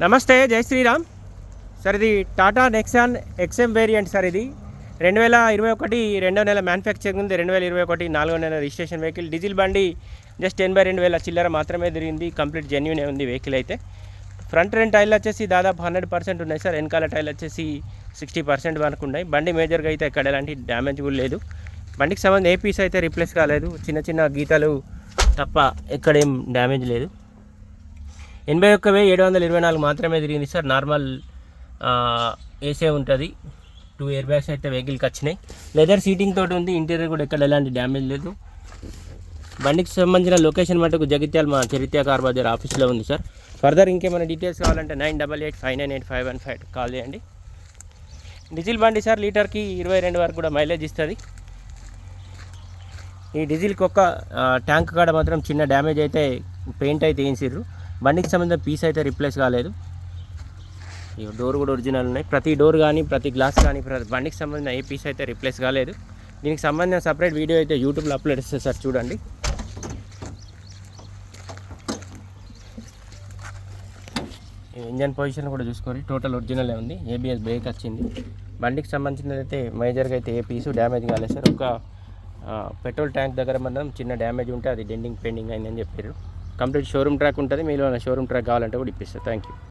నమస్తే, జై శ్రీరామ్ సార్. ఇది Tata Nexon XM variant sir. ఇది 2021 రెండో నెల మ్యానుఫ్యాక్చరింగ్ ఉంది. 2021 నాలుగో నెల రిజిస్ట్రేషన్ వెహికల్. డీజిల్ బండి జస్ట్ 82,000 చిల్లర మాత్రమే తిరిగింది. కంప్లీట్ జెన్యూన్ ఉంది వెహికల్ అయితే. ఫ్రంట్ రెండు టైర్లు వచ్చేసి దాదాపు 100% ఉన్నాయి సార్. వెనకాల టైర్లు వచ్చేసి 60% వరకు ఉన్నాయి. బండి మేజర్గా అయితే ఎక్కడ ఎలాంటి డ్యామేజ్ కూడా లేదు. బండికి సంబంధించి ఏ పీస్ అయితే రీప్లేస్ కాలేదు. చిన్న చిన్న గీతలు తప్ప ఎక్కడేం డ్యామేజ్ లేదు. 81,724 మాత్రమే తిరిగింది సార్. నార్మల్ ఏసే ఉంటుంది. 2 ఎయిర్ బ్యాగ్స్ అయితే వెహికల్కి వచ్చినాయి. లెదర్ సీటింగ్ తోటి ఉంది. ఇంటీరియర్ కూడా ఎక్కడ ఎలాంటి డ్యామేజ్ లేదు. బండికి సంబంధించిన లొకేషన్ మటుకు జగిత్యాల మా చరిత్ర కార్ బజార్ ఆఫీస్లో ఉంది సార్. ఫర్దర్ ఇంకేమైనా డీటెయిల్స్ కావాలంటే 9885985115 కాల్ చేయండి. డీజిల్ బండి సార్. లీటర్కి 22 వరకు కూడా మైలేజ్ ఇస్తుంది. ఈ డీజిల్కి ఒక ట్యాంక్ కాడ మాత్రం చిన్న డ్యామేజ్ అయితే పెయింట్ అయితే వేయించారు. బండికి సంబంధించిన పీస్ అయితే రీప్లేస్ కాలేదు. ఈ డోర్ కూడా ఒరిజినల్ ఉన్నాయి. ప్రతి డోర్ కానీ ప్రతి గ్లాస్ కానీ బండికి సంబంధించిన ఏ పీస్ అయితే రీప్లేస్ కాలేదు. దీనికి సంబంధించిన సపరేట్ వీడియో అయితే యూట్యూబ్లో అప్లోడ్ చేస్తే సార్, చూడండి. ఇంజన్ పొజిషన్ కూడా చూసుకోండి. టోటల్ ఒరిజినల్ ఉంది. ఏబిఎస్ బ్రేక్ వచ్చింది. బండికి సంబంధించినది అయితే మేజర్గా అయితే ఏ పీసు డ్యామేజ్ కాలేదు సార్. ఒక పెట్రోల్ ట్యాంక్ దగ్గర మనం చిన్న డ్యామేజ్ ఉంటే అది డెండింగ్ పెండింగ్ అయిందని చెప్పారు. కంప్లీట్ షోరూమ్ ట్రాక్ ఉంటుంది. మీలో షోరూమ్ ట్రాక్ కావాలంటే కూడా ఇప్పిస్తారు. Thank you.